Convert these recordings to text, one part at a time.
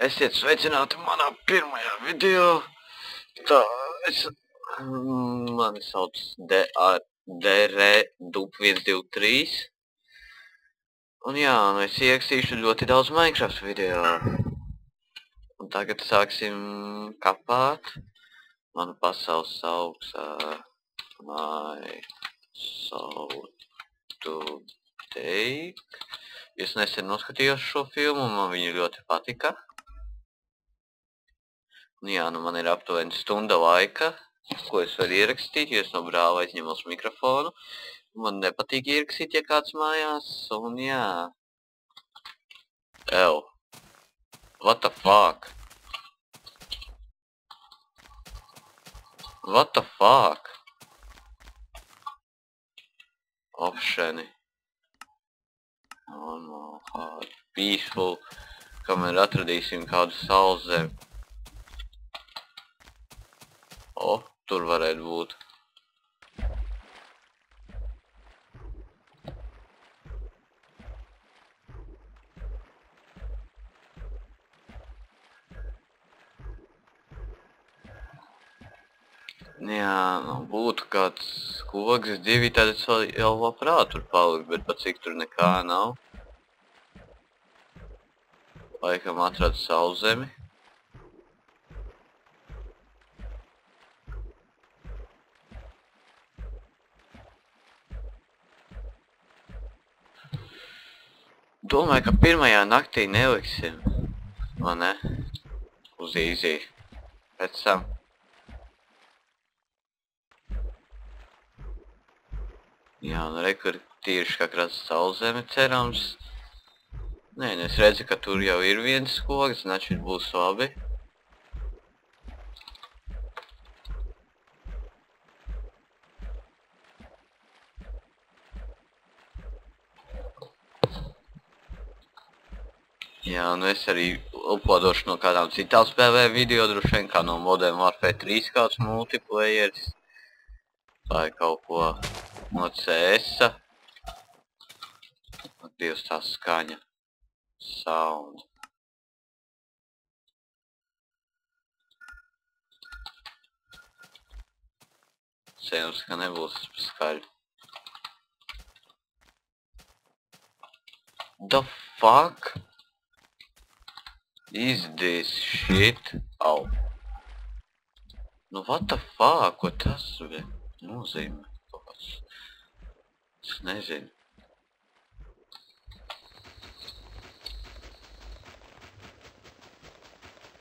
Esiet sveicināti manā pirmajā video. Tā, mani sauc DR123. Un jā, es ierakstīšu ļoti daudz Minecraft video. Un tagad sāksim kapāt. Manu pasaules sauks MySouthToday. Es nesen noskatījos šo filmu, man viņa ļoti patika. Jā, nu man ir aptuveni stunda laika, ko es varu ierakstīt, jo es no brāva aizņemos mikrofonu. Man nepatīk ierakstīt, ja kāds mājās, un jā. Ew. What the fuck? What the fuck? Opšeni. Normal, hard, peaceful. Kamēr atradīsim kādu sauszemi. O, tur varētu būt. Jā, nu būtu kāds koks, divi, tad es jau labprāt tur palikt, bet pat cik tur nekā nav. Laikam atradu sauszemi. Domāju, ka pirmajā naktī neliksim, vai ne? Uz easy. Pēc tam. Jā, un rekur tīriši kā krāts sauszemi cerams. Nē, es redzu, ka tur jau ir viens koks, значит būs labi. Jā, un es arī uploadošu no kādām citām spēlēm video, droši vien kā no Modern Warfare 3 kāds multiplayeris. Vai kaut ko no CS-a. Ak, Dievs, tā skaņa. Sound. Cerams, ka nebūs skaļi. The fuck is this shit? Au. Nu, what the fuck? Ko tas nozīmē? Es nezinu.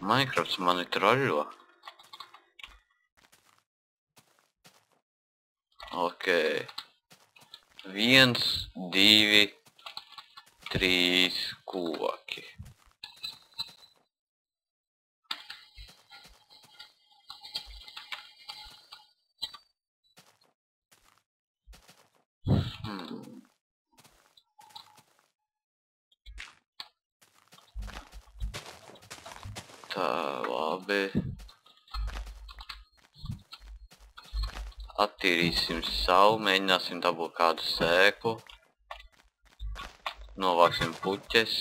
Minecrafts mani troļļo. Ok. 1, 2, 3 koki. Tā, labi. Attīrīsim savu, mēģināsim dabūt kādu sēklu. Novāksim puķes.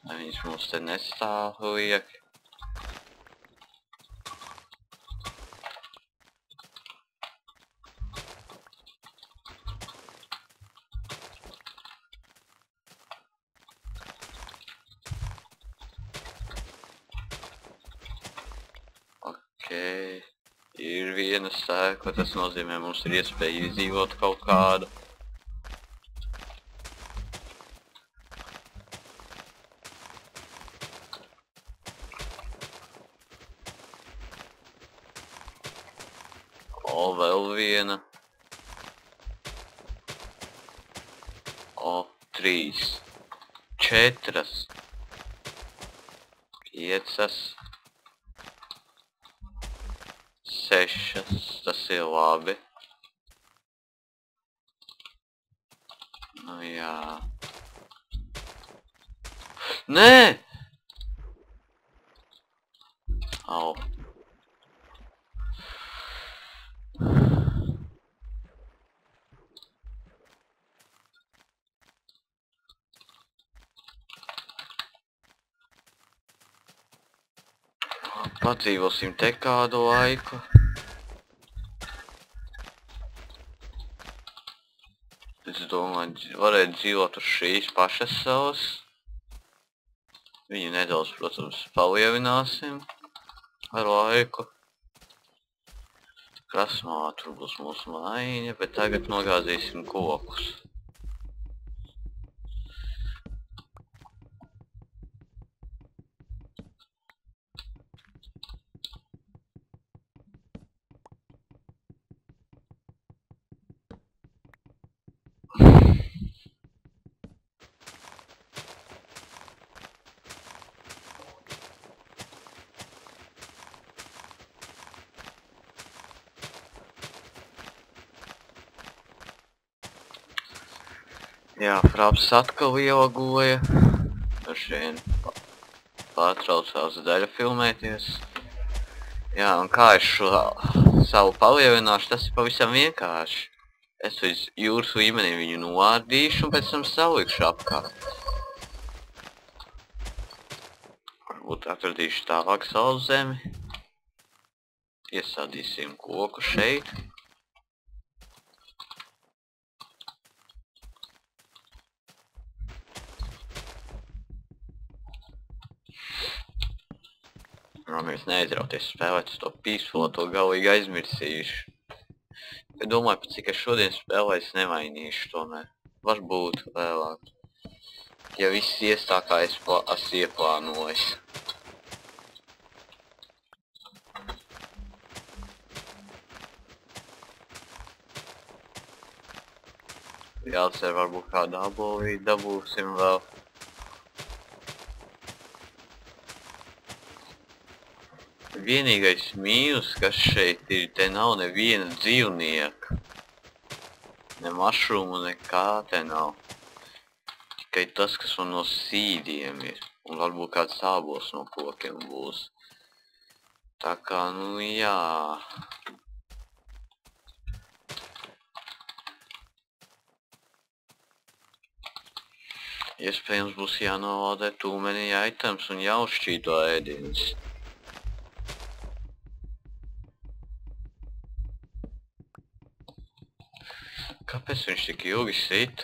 Lai viņas mums te nestāv lieki. Ir viena sēkla, tas nozīmē, mums ir iespēja izdzīvot kaut kādu. O, vēl viena. O, 3. 4. 5. 6, tas ir labi. Nu jā. Nē! Au. Padzīvosim te kādu laiku. Es domāju, varētu dzīvot uz šīs pašas salas. Viņu nedaudz, protams, palielināsim ar laiku. Krasmā tur būs mūsu mājiņa, bet tagad nogādīsim kokus. Jā, Fraps atkal ielogoja. Ar šiem pārtraucās daļa filmēties. Jā, un kā es šo savu palielināšu, tas ir pavisam vienkārši. Es līdz jūras līmenī viņu noārdīšu un pēc tam salikšu apkārt. Varbūt atradīšu tālāk sauszemi. Iesādīsim koku šeit. Mēs neaizrauties spēlēt uz to Peaceful, to galīgi aizmirsīšu. Bet domāju, pat cik es šodien spēlēju, es nemainīšu tomēr. Varbūt vēlāk. Ja viss ies tā, kā es ieplānojis. Jācer, varbūt kādu abolīti dabūsim vēl. Vienīgais mīnus, kas šeit ir, te nav neviena dzīvnieka. Ne mašrumu, nekā te nav. Tikai tas, kas man no sīdiem ir. Un varbūt kāds ābols no kokiem būs. Tā kā, nu jā. Iespējams būs jānovādē too many items un jāuzšķīto ēdienas. Kāpēc viņš tik ilgi sit?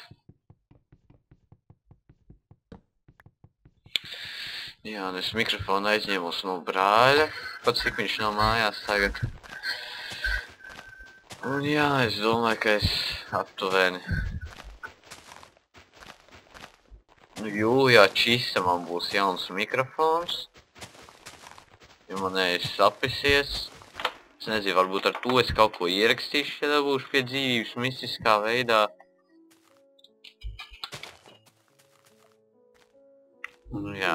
Jā, un es mikrofonu aizņēmos no brāļa, pat cik viņš nav mājās tagad. Un jā, es domāju, ka es aptuveni jūlijā čisa man būs jauns mikrofons, jo manējais sapisies. Es nezinu, varbūt ar to es kaut ko ierakstīšu, ja dabūšu pie dzīvības mistiskā veidā. Nu jā.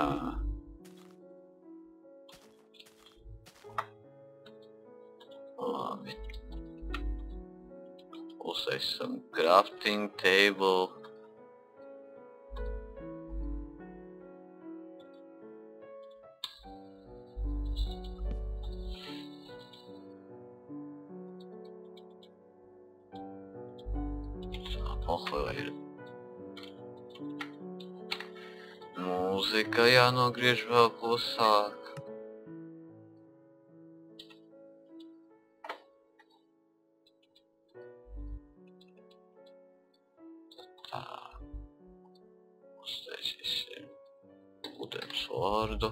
Labi. Uztaisam crafting table. Pohleir. Mūzika jānogriež vēl klusāk. Tā. Uztaisīsim ūdens vārdu.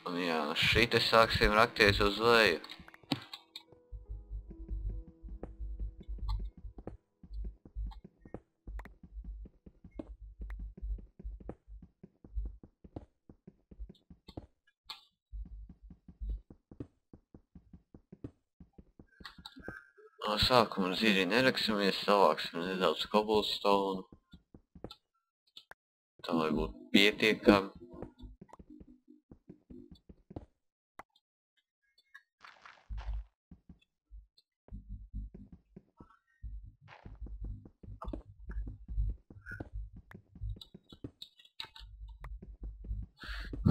Un jā, šeit sāksim rakties uz leju. No sākuma dziļi neraksimies, savāksim nedaudz cobblestone. Tā lai būtu pietiekami.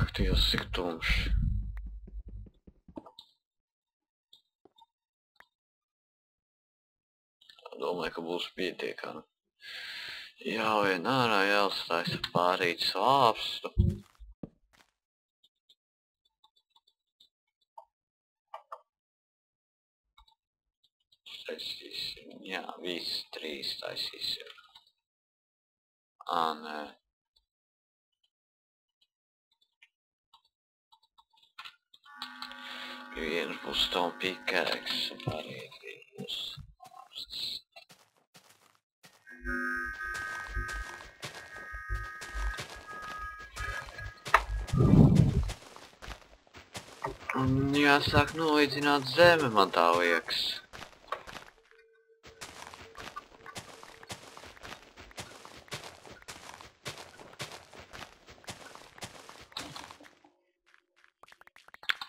Ak, Dievs, cik tumšs. Domāju, ka būs pietiekami. Jāvien ārā, jāuzstājas pārīt svāpstu. Taisīsim, jā, visi 3 taisīsim. Nē. Viens būs Tom Pickaxe, un pārējie būs ārstas. Jāsāk nolīdzināt zemi, man tā liekas.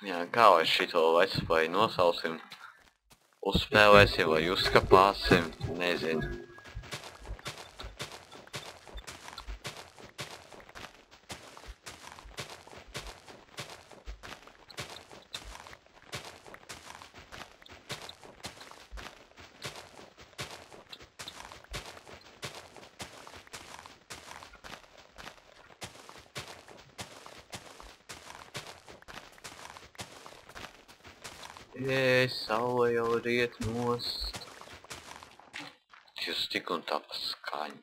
Jā, kā vai šito let's-play nosausim? Uzspēlēsim vai uzkapāsim? Nezinu. Jē, saule jau riet nost. Jūs tik un tā pa skaņu.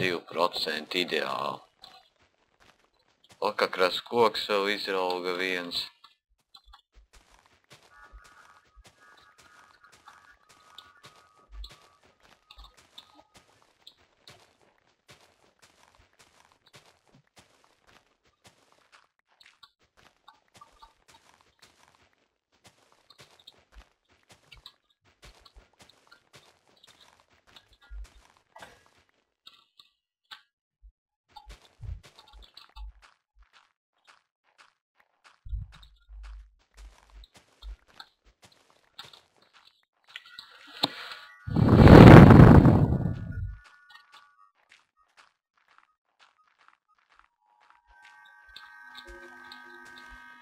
2% ideāli. O, kā krās koks vēl izrauga viens.